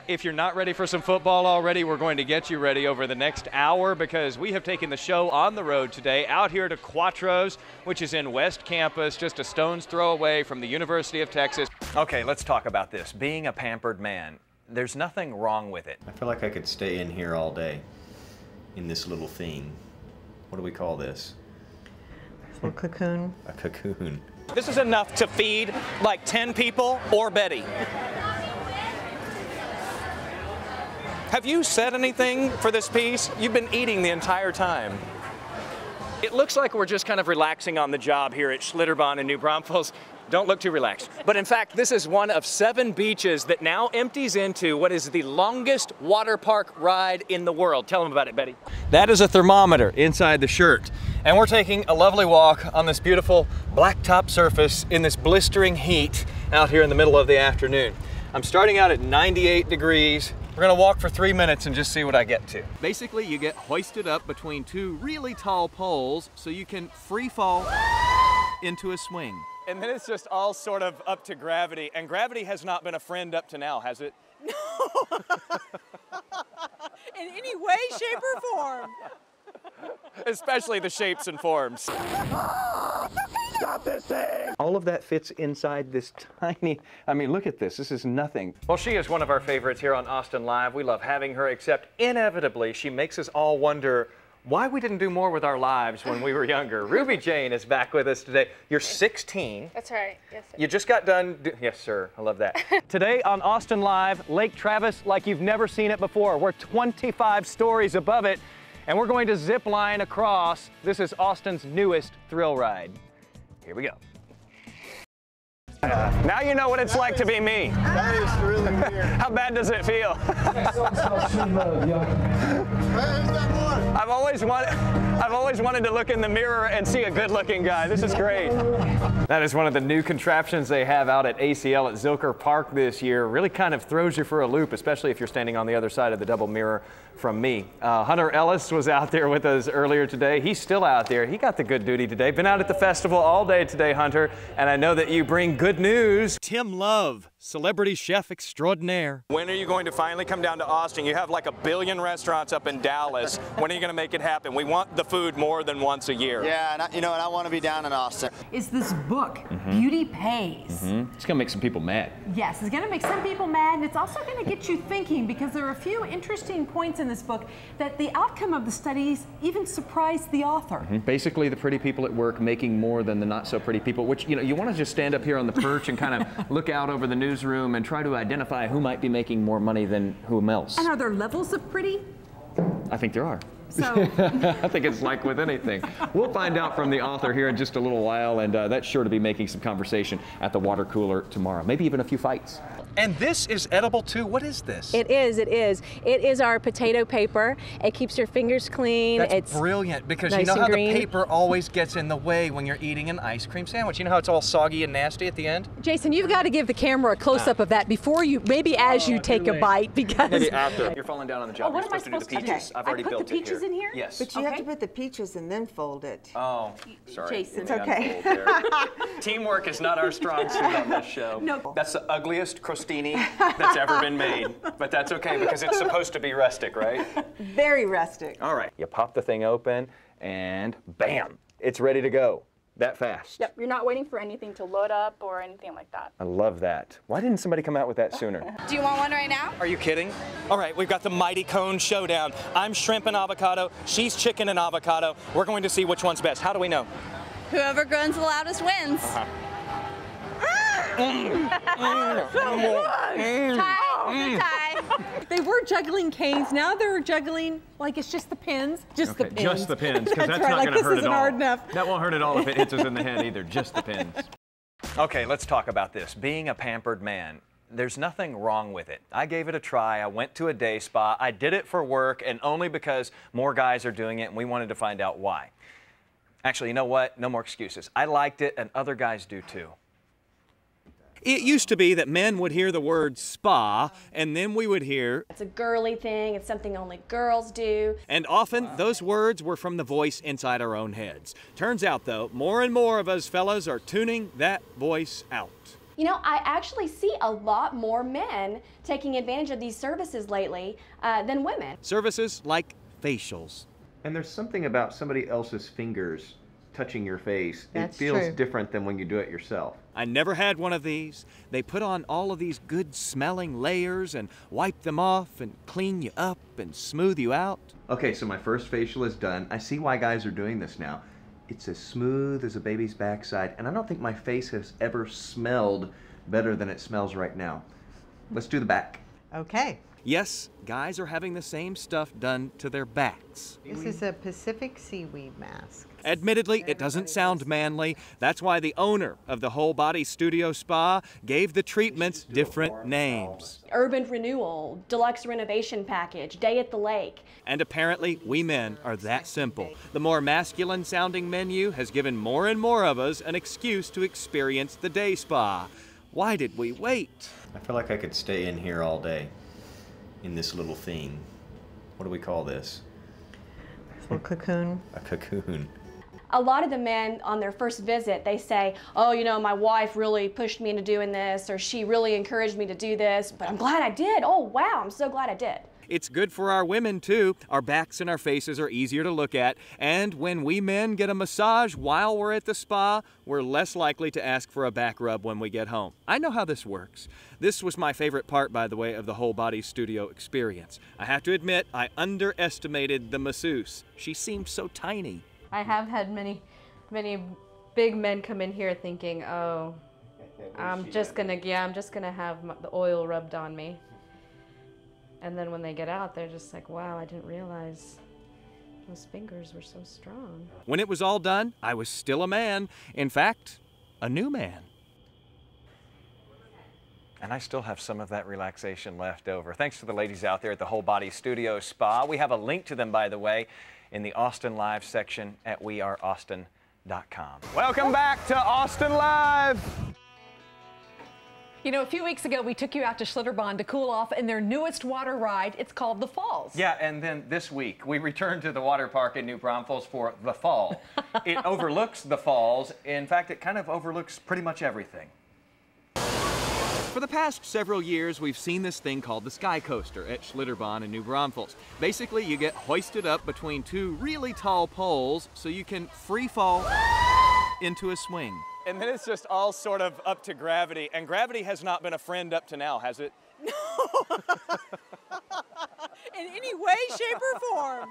If you're not ready for some football already, we're going to get you ready over the next hour because we have taken the show on the road today out here to Quattro's, which is in West Campus, just a stone's throw away from the University of Texas. Okay, let's talk about this. Being a pampered man, there's nothing wrong with it. I feel like I could stay in here all day in this little thing. What do we call this? A cocoon. A cocoon. This is enough to feed like 10 people or Betty. Have you said anything for this piece? You've been eating the entire time. It looks like we're just kind of relaxing on the job here at Schlitterbahn in New Braunfels. Don't look too relaxed. But in fact, this is one of 7 beaches that now empties into what is the longest water park ride in the world. Tell them about it, Betty. That is a thermometer inside the shirt. And we're taking a lovely walk on this beautiful blacktop surface in this blistering heat out here in the middle of the afternoon. I'm starting out at 98 degrees. We're gonna walk for 3 minutes and just see what I get to. Basically, you get hoisted up between 2 really tall poles so you can free fall into a swing. And then it's just all sort of up to gravity. And gravity has not been a friend up to now, has it? No. In any way, shape, or form. Especially the shapes and forms. Stop this thing! All of that fits inside this tiny, I mean, look at this. This is nothing. Well, she is one of our favorites here on Austin Live. We love having her, except inevitably she makes us all wonder why we didn't do more with our lives when we were younger. Ruby Jane is back with us today. You're 16. That's right. Yes, sir. You just got done. Yes, sir. I love that. Today on Austin Live, Lake Travis like you've never seen it before. We're 25 stories above it, and we're going to zip line across. This is Austin's newest thrill ride. Here we go. Now you know what it's like to be me. That is really weird. How bad does it feel? I've always wanted to look in the mirror and see a good-looking guy. This is great. That is one of the new contraptions they have out at ACL at Zilker Park this year. Really kind of throws you for a loop, especially if you're standing on the other side of the double mirror from me. Hunter Ellis was out there with us earlier today. He's still out there. He got the good duty today. Been out at the festival all day today, Hunter, and I know that you bring good news. Tim Love, celebrity chef extraordinaire. When are you going to finally come down to Austin? You have like 1 billion restaurants up in Dallas. When are you going to make it happen? We want the food more than once a year. Yeah, and I want to be down in Austin. Is this book, Beauty Pays. It's going to make some people mad. Yes, it's going to make some people mad, and it's also going to get you thinking because there are a few interesting points in this book that the outcome of the studies even surprised the author. Basically, the pretty people at work making more than the not so pretty people, which, you know, you want to just stand up here on the perch and kind of look out over the newsroom and try to identify who might be making more money than whom else. And are there levels of pretty? I think there are. So I think it's like with anything. We'll find out from the author here in just a little while, and that's sure to be making some conversation at the water cooler tomorrow. Maybe even a few fights. And this is edible too. What is this? It is. It is our potato paper. It keeps your fingers clean. That's brilliant because nice you know how green. the paper always gets in the way when you're eating an ice cream sandwich. You know how it's all soggy and nasty at the end? Jason, you've got to give the camera a close-up of that before you, maybe as you take a bite, because Maybe after. You're falling down on the job. what You're am I supposed to do the supposed peaches. to do? I've already I put built the peaches it here. in here? Yes. But you have to put the peaches and then fold it. Oh, sorry. Jason. It's okay. Teamwork is not our strong suit on this show. No. That's the ugliest crostini that's ever been made. But that's okay because it's supposed to be rustic, right? Very rustic. All right. You pop the thing open and bam, it's ready to go. That fast. Yep, you're not waiting for anything to load up or anything like that. I love that. Why didn't somebody come out with that sooner? Do you want one right now? Are you kidding? All right, we've got the Mighty Cone Showdown. I'm shrimp and avocado. She's chicken and avocado. We're going to see which one's best. How do we know? Whoever groans the loudest wins. Tie. They were juggling canes. Now they're juggling like it's just the pins. Just the pins. Just the pins, because that's right, not like going to this hurt at isn't all. hard enough. That won't hurt at all if it hits us in the head either. Just the pins. Okay, let's talk about this. Being a pampered man. There's nothing wrong with it. I gave it a try. I went to a day spa. I did it for work and only because more guys are doing it and we wanted to find out why. Actually, you know what? No more excuses. I liked it and other guys do too. It used to be that men would hear the word spa, and then we would hear, It's a girly thing. It's something only girls do. and often those words were from the voice inside our own heads. Turns out, though, more and more of us fellas are tuning that voice out. You know, I actually see a lot more men taking advantage of these services lately than women. Services like facials. And there's something about somebody else's fingers touching your face. That's it feels true. different than when you do it yourself. I never had one of these. They put on all of these good smelling layers and wipe them off and clean you up and smooth you out. Okay, so my first facial is done. I see why guys are doing this now. It's as smooth as a baby's backside, and I don't think my face has ever smelled better than it smells right now. Let's do the back. Okay. Yes, guys are having the same stuff done to their backs. This is a Pacific seaweed mask. Admittedly, it doesn't sound manly. That's why the owner of the Whole Body Studio Spa gave the treatments different names. Urban Renewal, Deluxe Renovation Package, Day at the Lake. And apparently, we men are that simple. The more masculine sounding menu has given more and more of us an excuse to experience the day spa. Why did we wait? I feel like I could stay in here all day in this little thing. What do we call this? Little cocoon. A cocoon. A lot of the men on their first visit, they say, oh, you know, my wife really pushed me into doing this, or she really encouraged me to do this, but I'm glad I did. Oh, wow, I'm so glad I did. It's good for our women, too. Our backs and our faces are easier to look at. And when we men get a massage while we're at the spa, we're less likely to ask for a back rub when we get home. I know how this works. This was my favorite part, by the way, of the Whole Body Studio experience. I have to admit, I underestimated the masseuse. She seemed so tiny. I have had many big men come in here thinking, oh, I'm just gonna have the oil rubbed on me. And then when they get out, they're just like, wow, I didn't realize those fingers were so strong. When it was all done, I was still a man. In fact, a new man. And I still have some of that relaxation left over. Thanks to the ladies out there at the Whole Body Studio Spa. We have a link to them, by the way, in the Austin Live section at weareaustin.com. Welcome back to Austin Live. You know, a few weeks ago, we took you out to Schlitterbahn to cool off in their newest water ride. It's called The Falls. Yeah, and then this week, we returned to the water park in New Braunfels for The Fall. It overlooks the falls. In fact, it kind of overlooks pretty much everything. For the past several years, we've seen this thing called the Sky Coaster at Schlitterbahn in New Braunfels. Basically, you get hoisted up between two really tall poles so you can free fall into a swing. And then it's just all sort of up to gravity. And gravity has not been a friend up to now, has it? No. In any way, shape, or form.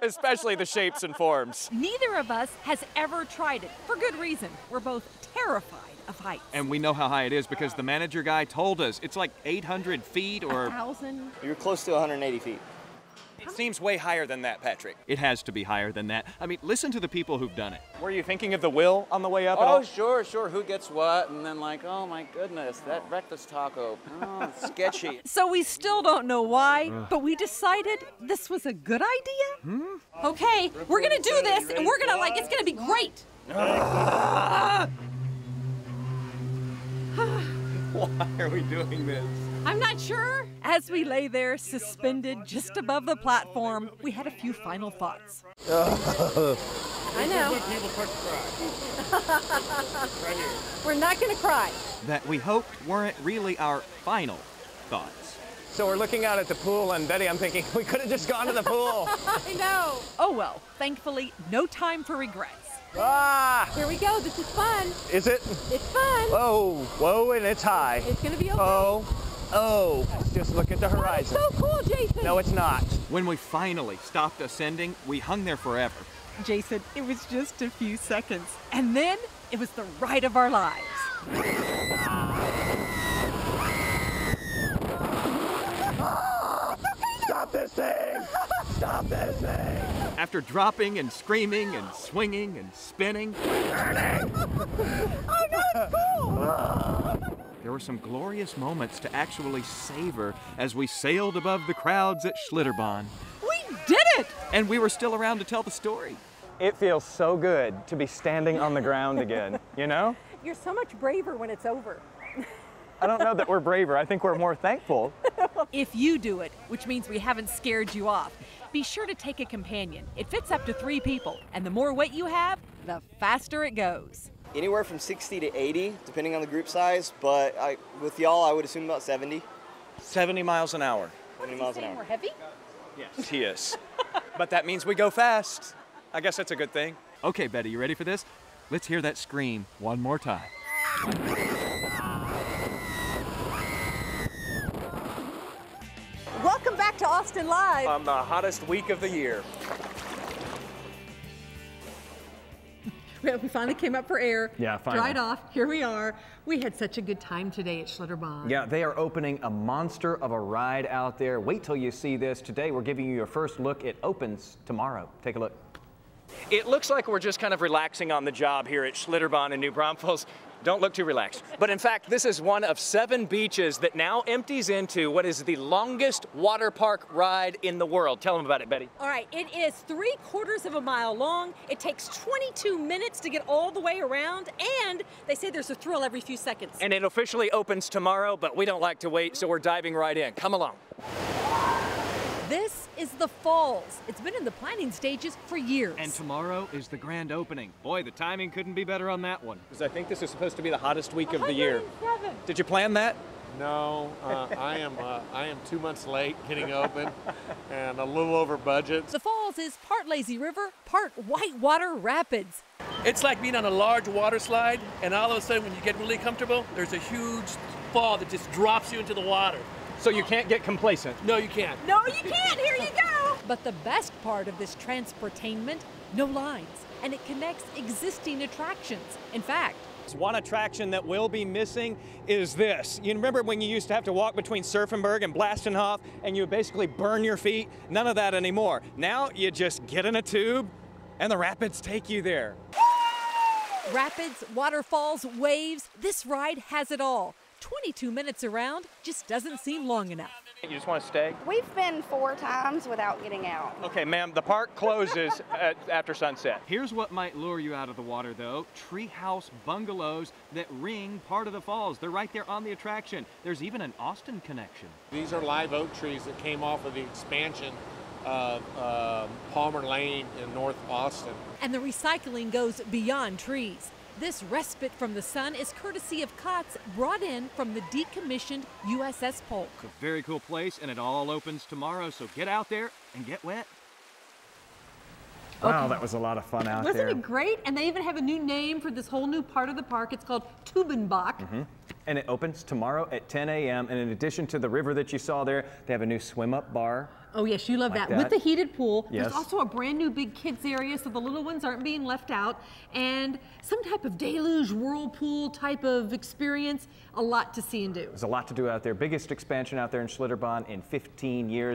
Especially the shapes and forms. Neither of us has ever tried it, for good reason. We're both terrified of heights. And we know how high it is because the manager guy told us it's like 800 feet or... 1,000? You're close to 180 feet. It seems way higher than that, Patrick. It has to be higher than that. I mean, listen to the people who've done it. Were you thinking of the will on the way up at all? Oh, sure, who gets what, and then like, oh my goodness, that breakfast taco, oh, it's sketchy. So we still don't know why, but we decided this was a good idea. Okay, we're gonna do this, and we're gonna it's gonna be great. Why are we doing this? I'm not sure. As we lay there, suspended just above the platform, we had a few final thoughts. I know. We're not gonna cry. That we hoped weren't really our final thoughts. So we're looking out at the pool, and Betty, I'm thinking we could have just gone to the pool. I know. Oh well, thankfully, no time for regrets. Ah! Here we go. This is fun. Is it? It's fun. Oh, whoa, and it's high. It's gonna be okay. Oh, just look at the horizon. So cool, Jason. No, it's not. When we finally stopped ascending, we hung there forever. Jason, it was just a few seconds. And then it was the ride of our lives. Stop this thing! Stop this thing! After dropping and screaming and swinging and spinning, Oh no, it's cool. there were some glorious moments to actually savor as we sailed above the crowds at Schlitterbahn. We did it! And we were still around to tell the story. It feels so good to be standing on the ground again, you know? You're so much braver when it's over. I don't know that we're braver. I think we're more thankful. If you do it, which means we haven't scared you off, be sure to take a companion. It fits up to 3 people, and the more weight you have, the faster it goes. Anywhere from 60 to 80, depending on the group size, but with y'all, I would assume about 70. 70 miles an hour. 70 miles an hour. We're heavy? Yes, he is. But that means we go fast. I guess that's a good thing. Okay, Betty, you ready for this? Let's hear that scream one more time. Welcome back to Austin Live. On the hottest week of the year. Well, we finally came up for air. Yeah, finally. Dried off. Here we are. We had such a good time today at Schlitterbahn. Yeah, they are opening a monster of a ride out there. Wait till you see this. Today, we're giving you your first look. It opens tomorrow. Take a look. It looks like we're just kind of relaxing on the job here at Schlitterbahn in New Braunfels. Don't look too relaxed. But in fact, this is one of 7 beaches that now empties into what is the longest water park ride in the world. Tell them about it, Betty. All right, it is 3/4 of a mile long. It takes 22 minutes to get all the way around, and they say there's a thrill every few seconds. And it officially opens tomorrow, but we don't like to wait, so we're diving right in. Come along. This is the Falls. It's been in the planning stages for years. And tomorrow is the grand opening. Boy, the timing couldn't be better on that one. Because I think this is supposed to be the hottest week of the year. Did you plan that? No, I am 2 months late getting open and a little over budget. The Falls is part lazy river, part whitewater rapids. It's like being on a large water slide, and all of a sudden when you get really comfortable, there's a huge fall that just drops you into the water. So you can't get complacent. No, you can't. No, you can't. Here you go. But the best part of this transportainment, no lines, and it connects existing attractions. In fact, one attraction that will be missing is this. You remember when you used to have to walk between Surfenberg and Blastenhof and you would basically burn your feet? None of that anymore. Now you just get in a tube and the rapids take you there. Rapids, waterfalls, waves, this ride has it all. 22 minutes around just doesn't seem long enough. You just want to stay? We've been 4 times without getting out. Okay, ma'am, the park closes after sunset. Here's what might lure you out of the water, though. Treehouse bungalows that ring part of the falls. They're right there on the attraction. There's even an Austin connection. These are live oak trees that came off of the expansion of Palmer Lane in North Austin. And the recycling goes beyond trees. This respite from the sun is courtesy of cots brought in from the decommissioned USS Polk. It's a very cool place, and it all opens tomorrow, so get out there and get wet. Wow, that was a lot of fun out there. Wasn't it great? And they even have a new name for this whole new part of the park. It's called Tubenbach. And it opens tomorrow at 10 a.m. And in addition to the river that you saw there, they have a new swim-up bar. Oh yes, you love Like that. With the heated pool. Yes. There's also a brand new big kids area so the little ones aren't being left out. And some type of deluge whirlpool type of experience. A lot to see and do. There's a lot to do out there. Biggest expansion out there in Schlitterbahn in 15 years.